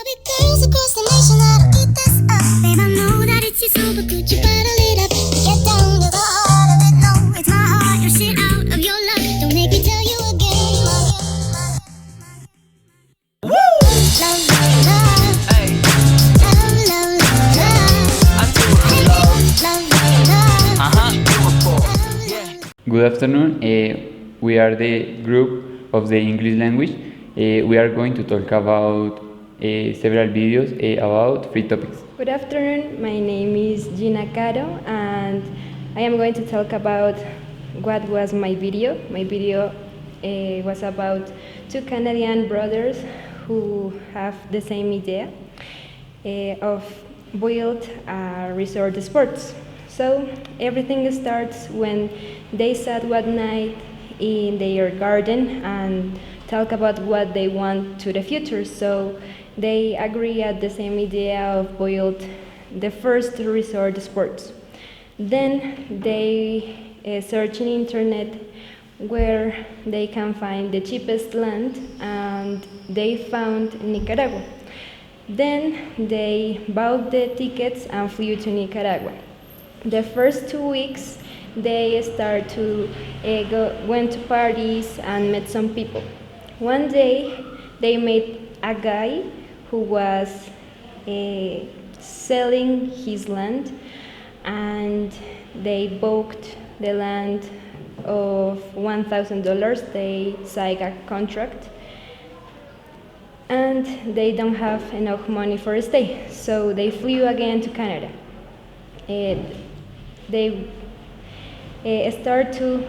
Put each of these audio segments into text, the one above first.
Baby girls across the nation that'll eat this up. Babe, I know that it's your soul, but could you bottle it up? Get down to the heart of it. No, it's my heart. Your shit out of your luck. Don't make me tell you again. Woo! Love, love, love. Hey. Love, love, love, love. I do it. Love, love, love. Good afternoon. We are the group of the English language. We are going to talk about several videos about free topics. Good afternoon. My name is Gina Caro, and I am going to talk about what was my video. My video was about two Canadian brothers who have the same idea of build a resort sports. So everything starts when they sat one night in their garden and talk about what they want to the future. So they agree at the same idea of build the first resort sports. Then they search in internet where they can find the cheapest land, and they found Nicaragua. Then they bought the tickets and flew to Nicaragua. The first 2 weeks they start to went to parties and met some people. One day they met a guy who was selling his land, and they bought the land of $1,000. They signed a contract, and they don't have enough money for a stay, so they flew again to Canada. They start to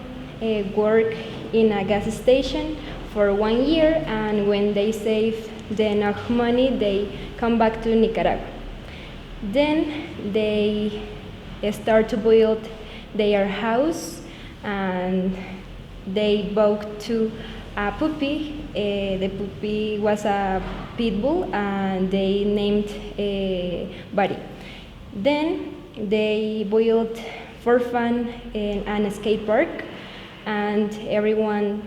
work in a gas station for 1 year, and when they save enough money, they come back to Nicaragua. Then they start to build their house, and they bought a puppy. The puppy was a pit bull, and they named Buddy. Then they built for fun an skate park, and everyone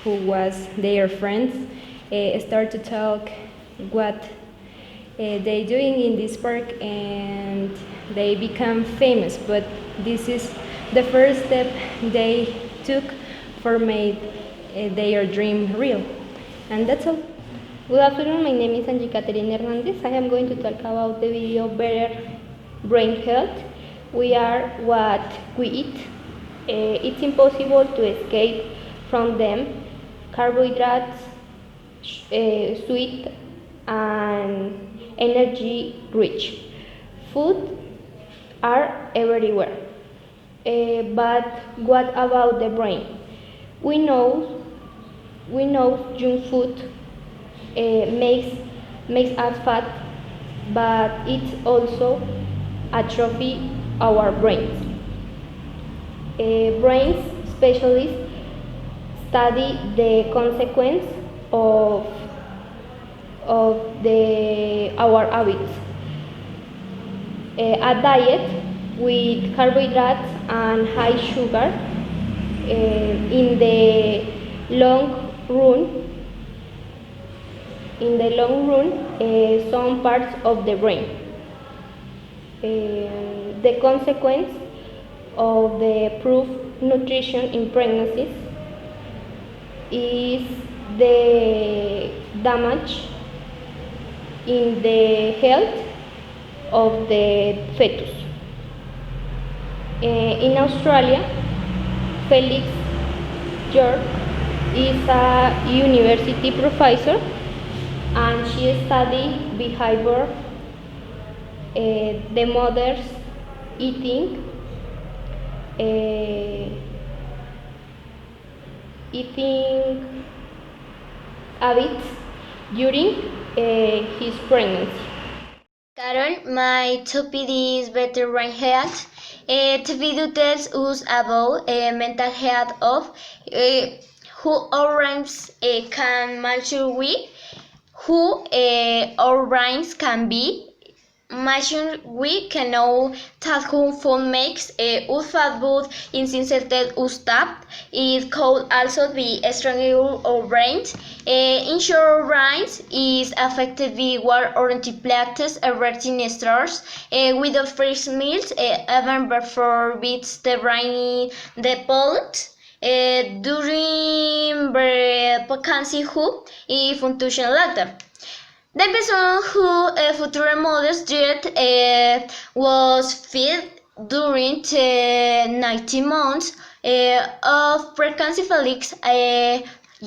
who was their friends start to talk what they doing in this park, and they become famous. But this is the first step they took for make their dream real. And that's all. Good afternoon, my name is Angie Catherine Hernandez. I am going to talk about the video Better Brain Health. We are what we eat. It's impossible to escape from them. Carbohydrates, sweet and energy rich. Food are everywhere. But what about the brain? We know junk food makes us fat, but it's also atrophy our brains. Brain specialists study the consequence of our habits. A diet with carbohydrates and high sugar in the long run some parts of the brain. The consequence of the poor nutrition in pregnancies is the damage in the health of the fetus. In Australia, Felix York is a university professor, and she studied behavior, the mother's eating habits during his pregnancy. Carol, my topic is better brain health. The video tells us about mental health of who our brains can mature with, who our brains can be machine we can know that whom phone makes us fat but insensitive us tap. It could also be stronger our brains. In short, brains is affected by war or antibiotics erecting stars. Without fresh meals, even before beats the brain developed. During pregnancy who function later. The person who future models jet was fed during the 19 months of pregnancy. Felix,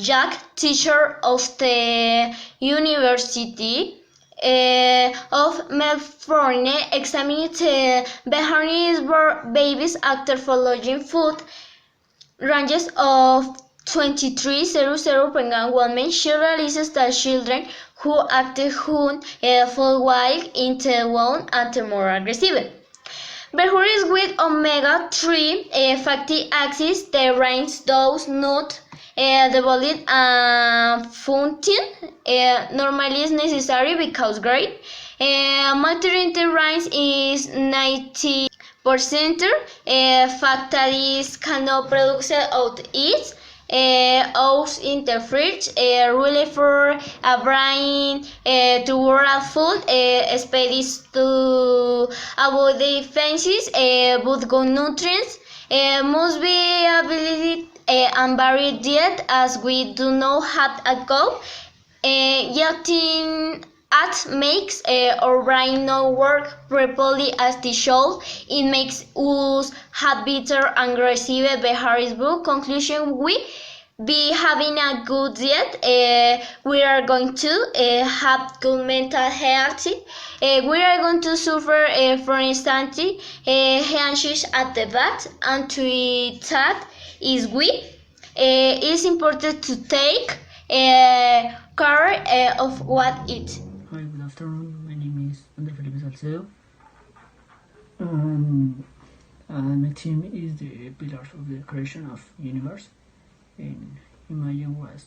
Jack, teacher of the University of Melbourne, examined the behavior babies after following food ranges of 2300 women. She realizes that children who acted hun fall while in the womb are more aggressive. Berries with omega-3 fatty acids, the range does not develop function normally is necessary because great maternity range is 90%. Factories cannot produce out it. Oats interferes really for a brain to work food space to avoid the fences but good nutrients must be available and varied diet as we do not have a go yachting at makes our brain not work properly as it should. It makes us have bitter aggressive behavior. Conclusion: we be having a good diet. We are going to have good mental health. We are going to suffer for instance anxious at the back, and to that is we. It's important to take care of what it. Hi, good afternoon. My name is André Felipe Salcedo. My team is the pillars of the creation of universe. And Imagine was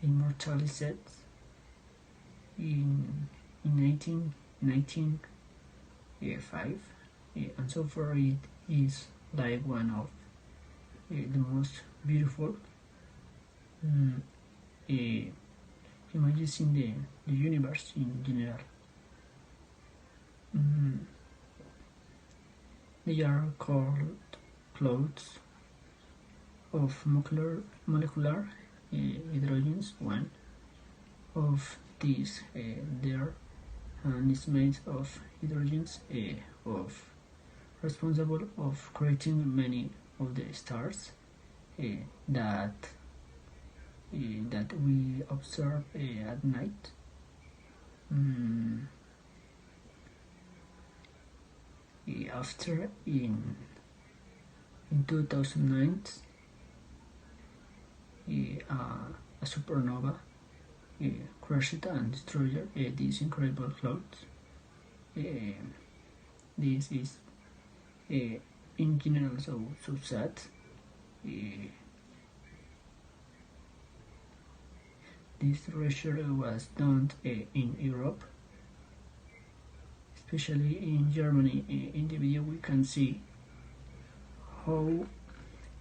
immortally set in 1995, and so far it is like one of the most beautiful images in the universe in general. They are called clouds of molecular hydrogens. One of these there and is made of hydrogens of responsible of creating many of the stars that we observe at night. After in 2009, a supernova crashed and destroyed these incredible clouds. This is in general so sad. This research was done in Europe, especially in Germany. In the video we can see how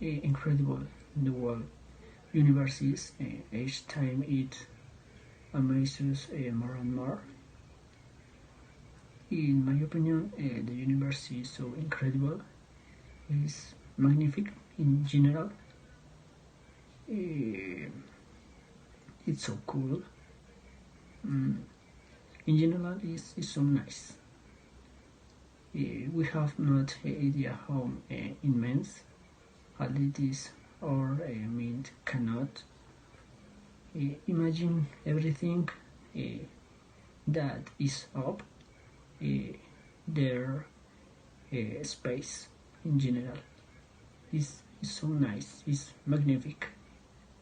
incredible the world universe is. Each time it amazes more and more. In my opinion, the universe is so incredible, it's magnificent in general. It's so cool. In general, it's so nice. We have not an idea how immense all it is, or mean cannot imagine everything that is up their space in general. It's so nice, it's magnificent.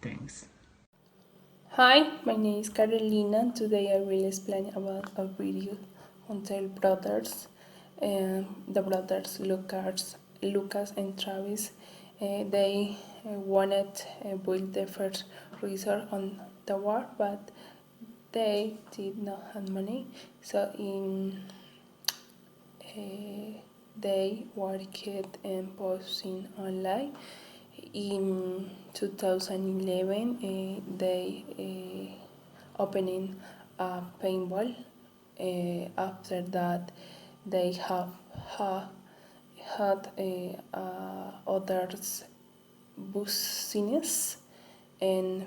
Thanks. Hi, my name is Carolina. Today I will explain about a video on the brothers, the brothers Lucas and Travis. They wanted to build the first resort on the world, but they did not have money. So in they worked and posting online. In 2011, they opening a paintball. After that, they have had others business and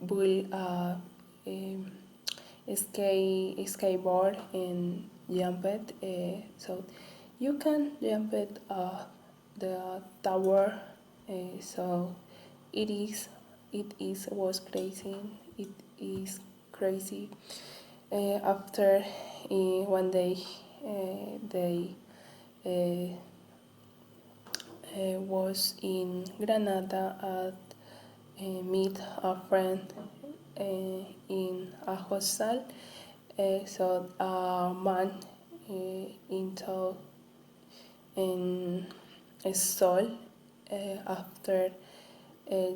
build a skateboard and jump it. So you can jump it the tower. So it was crazy. It is crazy. After one day, they was in Granada at meet a friend in a hostel. So a man into in a stall after uh,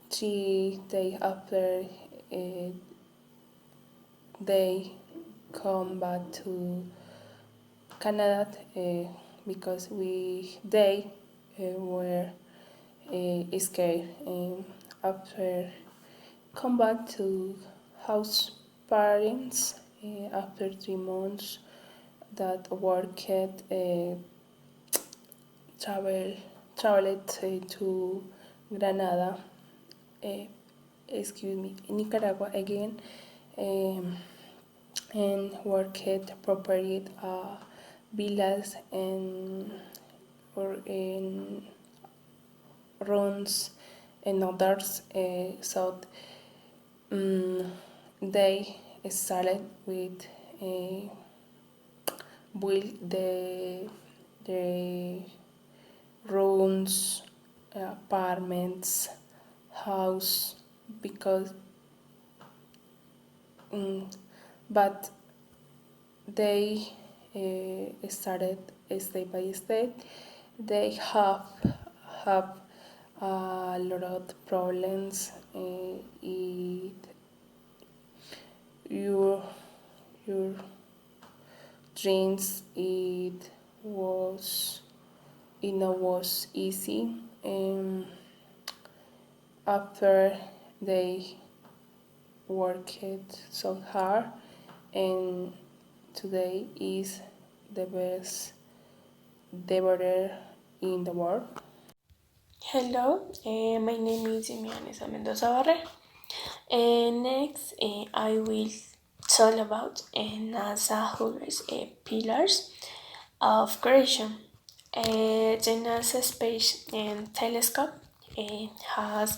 3 days after they come back to Canada because they were scared. After come back to house parents after 3 months that worked traveled to Granada, Nicaragua again, and worked prepared villas or in runs and others. So they started with build the rooms, apartments, house because but they started step by step. They have a lot of problems. Your your dreams it not was easy. After they worked so hard, and today is the best debater in the world. Hello, my name is Imianesa Mendoza Barrera. Next, I will talk about NASA Hubbles pillars of creation. The NASA Space Telescope has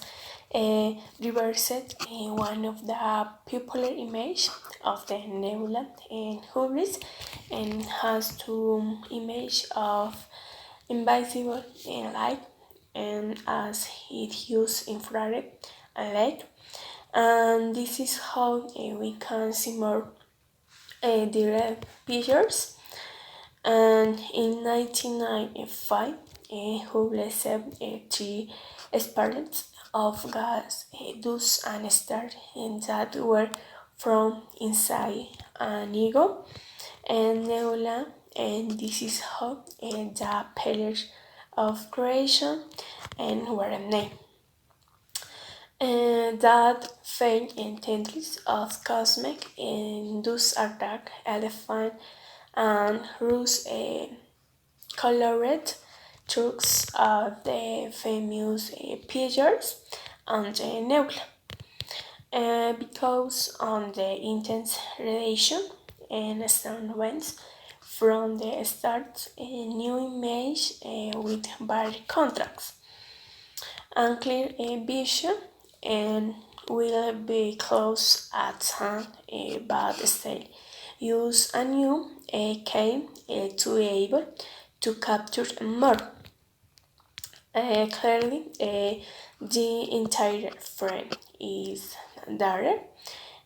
reversed one of the popular images of the nebula in Hubbles and has two images of invisible light and as it uses infrared light, and this is how we can see more direct pictures. And in 1995, Hubble sent 3 sparklets of gas, dust and stars that were from inside an ego and nebula, and this is how the pillars of creation and were named. That faint intentness of cosmic and dust attack elephant and rose colored trucks of the famous pictures on the nebula. Because on the intense radiation and strong winds from the start, a new image with varied contrasts and clear vision and will be close at hand, but still use a new came to be able to capture more clearly. The entire frame is darker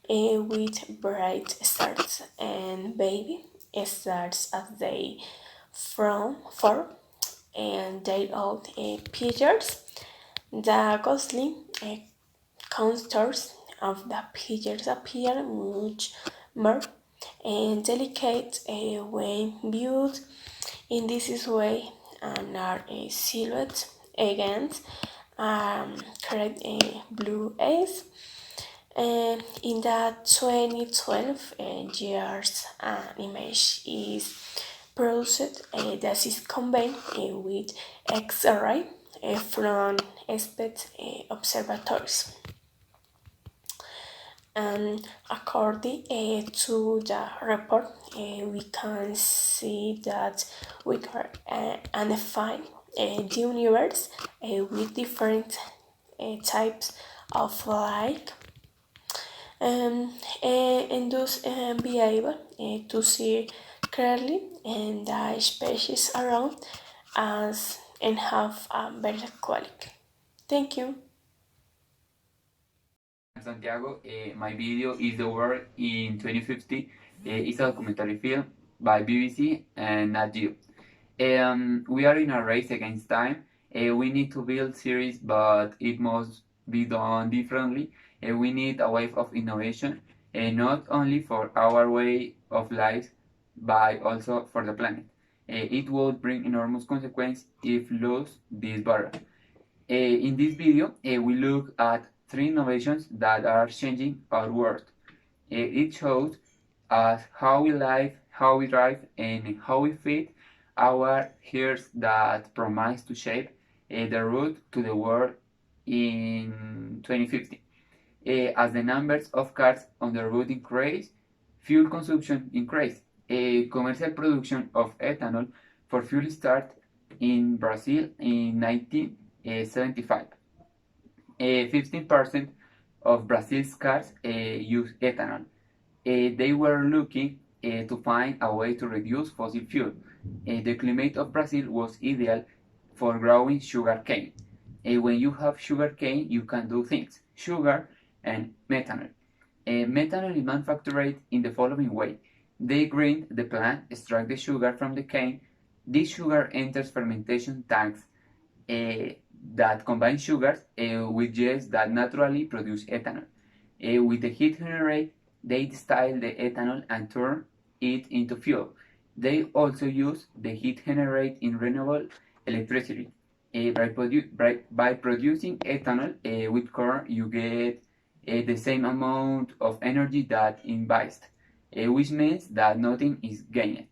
with bright stars and baby stars as they from form and they all pictures. The ghostly contours of the pictures appear much more and delicate when viewed in this way and are a silhouette against correct blue eyes. In that 2012 years, an image is produced that is combined with X-ray from space observatories. And according to the report, we can see that we can identify the universe with different types of light, and thus be able to see clearly and the species around us and have a better quality. Thank you. Santiago, my video is The World in 2050. It's a documentary film by BBC and Nat Geo. We are in a race against time. We need to build series, but it must be done differently. We need a wave of innovation, not only for our way of life, but also for the planet. It would bring enormous consequence if lose this battle. In this video, we look at 3 innovations that are changing our world. It shows us how we live, how we drive, and how we feed our hearts that promise to shape the road to the world in 2050. As the numbers of cars on the road increase, fuel consumption increases. Commercial production of ethanol for fuel started in Brazil in 1975. 15% of Brazil's cars use ethanol. They were looking to find a way to reduce fossil fuel. The climate of Brazil was ideal for growing sugar cane. When you have sugar cane, you can do things: sugar and methanol. Methanol is manufactured in the following way: they grind the plant, extract the sugar from the cane. This sugar enters fermentation tanks that combine sugars with yeast that naturally produce ethanol. With the heat generated, they distill the ethanol and turn it into fuel. They also use the heat generated in renewable electricity. By producing ethanol with corn, you get the same amount of energy that in waste, which means that nothing is gained.